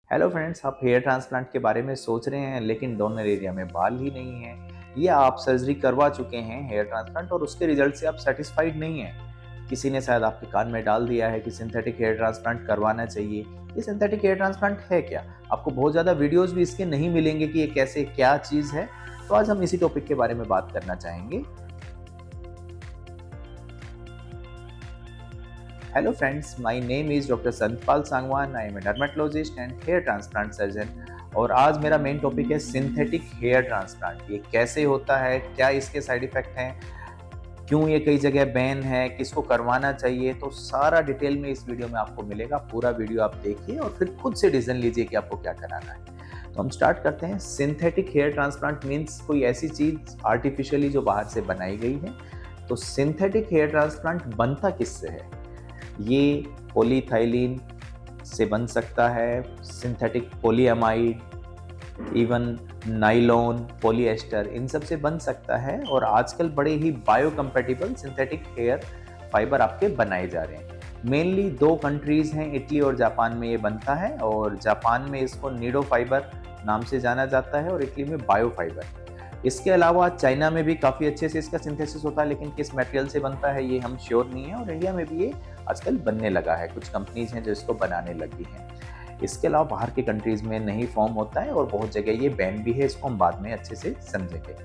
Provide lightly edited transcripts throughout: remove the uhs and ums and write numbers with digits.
Hello friends, आप hair transplant के बारे में सोच रहे हैं लेकिन डोनर एरिया में बाल ही नहीं है, या आप सर्जरी करवा चुके हैं हेयर ट्रांसप्लांट और उसके रिजल्ट से आप सेटिस्फाइड नहीं हैं। किसी ने शायद आपके कान में डाल दिया है कि सिंथेटिक हेयर ट्रांसप्लांट करवाना चाहिए। ये सिंथेटिक हेयर ट्रांसप्लांट है क्या? आपको बहुत ज़्यादा वीडियोस भी इसके नहीं मिलेंगे कि ये कैसे क्या चीज़ है। तो आज हम इसी टॉपिक के बारे में बात करना चाहेंगे। Hello friends, my name is Dr. Santpal Sangwan. I am a dermatologist and hair transplant surgeon. और आज मेरा मेन टॉपिक है सिंथेटिक हेयर ट्रांसप्लांट। ये कैसे होता है, क्या इसके साइड इफेक्ट हैं, क्यों ये कई जगह बैन है, किसको करवाना चाहिए, तो सारा डिटेल में इस वीडियो में आपको मिलेगा। पूरा वीडियो आप देखिए और फिर खुद से डिसीजन लीजिए कि आपको क्या कराना है। तो हम स्टार्ट करते हैं। सिंथेटिक हेयर ट्रांसप्लांट मीन्स कोई ऐसी चीज़ आर्टिफिशियली जो बाहर से बनाई गई है। तो सिंथेटिक हेयर ट्रांसप्लांट बनता किससे है? ये पॉलीथाइलीन से बन सकता है, synthetic polyamide, even nylon, polyester, इन सब से बन सकता है। और आजकल बड़े ही बायोकम्पैटिबल सिंथेटिक हेयर फाइबर आपके बनाए जा रहे हैं। मेनली दो कंट्रीज हैं, इटली और जापान में ये बनता है। और जापान में इसको नीडो फाइबर नाम से जाना जाता है और इटली में बायो फाइबर। इसके अलावा चाइना में भी काफ़ी अच्छे से इसका सिंथेसिस होता है, लेकिन किस मटेरियल से बनता है ये हम श्योर नहीं है। और इंडिया में भी ये आजकल बनने लगा है, कुछ कंपनीज हैं जो इसको बनाने लगी हैं। इसके अलावा बाहर के कंट्रीज में नहीं फॉर्म होता है और बहुत जगह ये बैन भी है। इसको हम बाद में अच्छे से समझेंगे।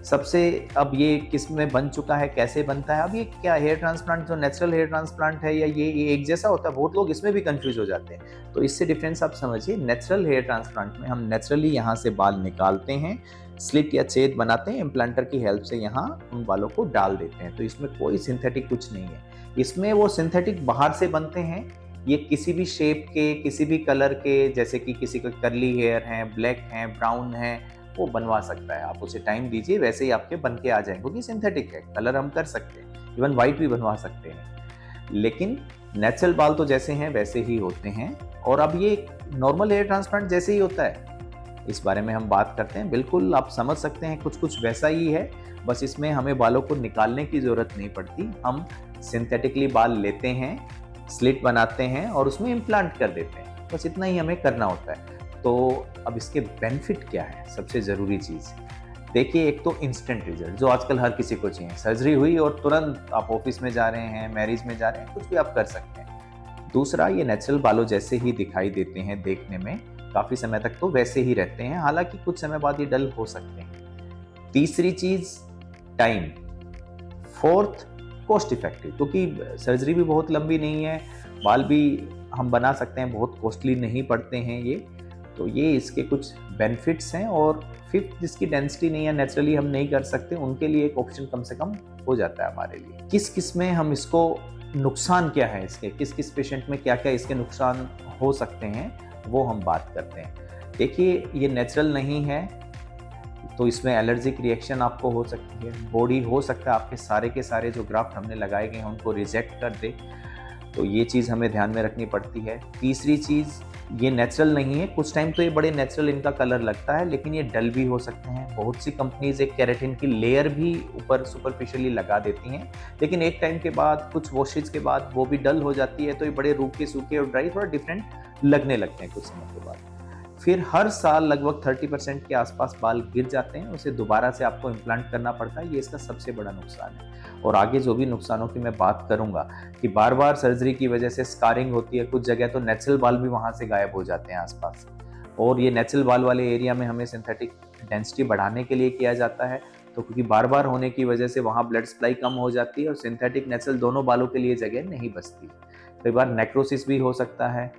सबसे अब ये किस में बन चुका है, कैसे बनता है? अब ये क्या हेयर ट्रांसप्लांट जो नेचुरल हेयर ट्रांसप्लांट है या ये एक जैसा होता है? बहुत लोग इसमें भी कंफ्यूज हो जाते हैं। तो इससे डिफरेंस आप समझिए। नेचुरल हेयर ट्रांसप्लांट में हम नेचुरली यहाँ से बाल निकालते हैं, स्लिट या छेद बनाते हैं, इम्प्लांटर की हेल्प से यहाँ उन बालों को डाल देते हैं। तो इसमें कोई सिंथेटिक कुछ नहीं है। इसमें वो सिंथेटिक बाहर से बनते हैं। ये किसी भी शेप के, किसी भी कलर के, जैसे कि किसी को कर्ली हेयर हैं, ब्लैक हैं, ब्राउन हैं, वो बनवा सकता है। आप उसे टाइम दीजिए, वैसे ही आपके बन के आ जाएंगे, क्योंकि सिंथेटिक है। कलर हम कर सकते हैं, इवन वाइट भी बनवा सकते हैं। लेकिन नेचुरल बाल तो जैसे हैं वैसे ही होते हैं। और अब ये नॉर्मल हेयर ट्रांसप्लांट जैसे ही होता है, इस बारे में हम बात करते हैं। बिल्कुल आप समझ सकते हैं, कुछ कुछ वैसा ही है। बस इसमें हमें बालों को निकालने की ज़रूरत नहीं पड़ती। हम सिंथेटिकली बाल लेते हैं, स्लिट बनाते हैं और उसमें इम्प्लांट कर देते हैं। बस इतना ही हमें करना होता है। तो अब इसके बेनिफिट क्या है? सबसे ज़रूरी चीज़ देखिए, एक तो इंस्टेंट रिजल्ट जो आजकल हर किसी को चाहिए। सर्जरी हुई और तुरंत आप ऑफिस में जा रहे हैं, मैरिज में जा रहे हैं, कुछ भी आप कर सकते हैं। दूसरा, ये नेचुरल बालों जैसे ही दिखाई देते हैं देखने में, काफ़ी समय तक तो वैसे ही रहते हैं, हालांकि कुछ समय बाद ये डल हो सकते हैं। तीसरी चीज़, टाइम। फोर्थ, कॉस्ट इफेक्टिव, क्योंकि सर्जरी भी बहुत लंबी नहीं है, बाल भी हम बना सकते हैं, बहुत कॉस्टली नहीं पड़ते हैं ये। तो ये इसके कुछ बेनिफिट्स हैं। और फिफ्थ, जिसकी डेंसिटी नहीं है, नेचुरली हम नहीं कर सकते, उनके लिए एक ऑप्शन कम से कम हो जाता है हमारे लिए। किस किस में हम इसको, नुकसान क्या है इसके, किस किस पेशेंट में क्या क्या इसके नुकसान हो सकते हैं, वो हम बात करते हैं। देखिए, ये नेचुरल नहीं है तो इसमें एलर्जिक रिएक्शन आपको हो सकती है। बॉडी हो सकता है आपके सारे के सारे जो ग्राफ्ट हमने लगाए गए हैं उनको रिजेक्ट कर दे। तो ये चीज़ हमें ध्यान में रखनी पड़ती है। तीसरी चीज़, ये नेचुरल नहीं है। कुछ टाइम तो ये बड़े नेचुरल इनका कलर लगता है, लेकिन ये डल भी हो सकते हैं। बहुत सी कंपनीज एक केराटिन की लेयर भी ऊपर सुपरफिशियली लगा देती हैं, लेकिन एक टाइम के बाद, कुछ वॉशेज के बाद वो भी डल हो जाती है। तो ये बड़े रूखे सूखे और ड्राई थोड़ा डिफरेंट लगने लगते हैं कुछ समय के बाद। फिर हर साल लगभग 30% के आसपास बाल गिर जाते हैं, उसे दोबारा से आपको इम्प्लांट करना पड़ता है। ये इसका सबसे बड़ा नुकसान है। और आगे जो भी नुकसानों की मैं बात करूंगा कि बार बार सर्जरी की वजह से स्कारिंग होती है, कुछ जगह तो नेचुरल बाल भी वहां से गायब हो जाते हैं आसपास। और ये नेचुरल बाल वाले एरिया में हमें सिंथेटिक डेंसिटी बढ़ाने के लिए किया जाता है। तो क्योंकि बार बार होने की वजह से वहाँ ब्लड सप्लाई कम हो जाती है और सिंथेटिक नेचुरल दोनों बालों के लिए जगह नहीं बचती। कई बार नेक्रोसिस भी हो सकता है।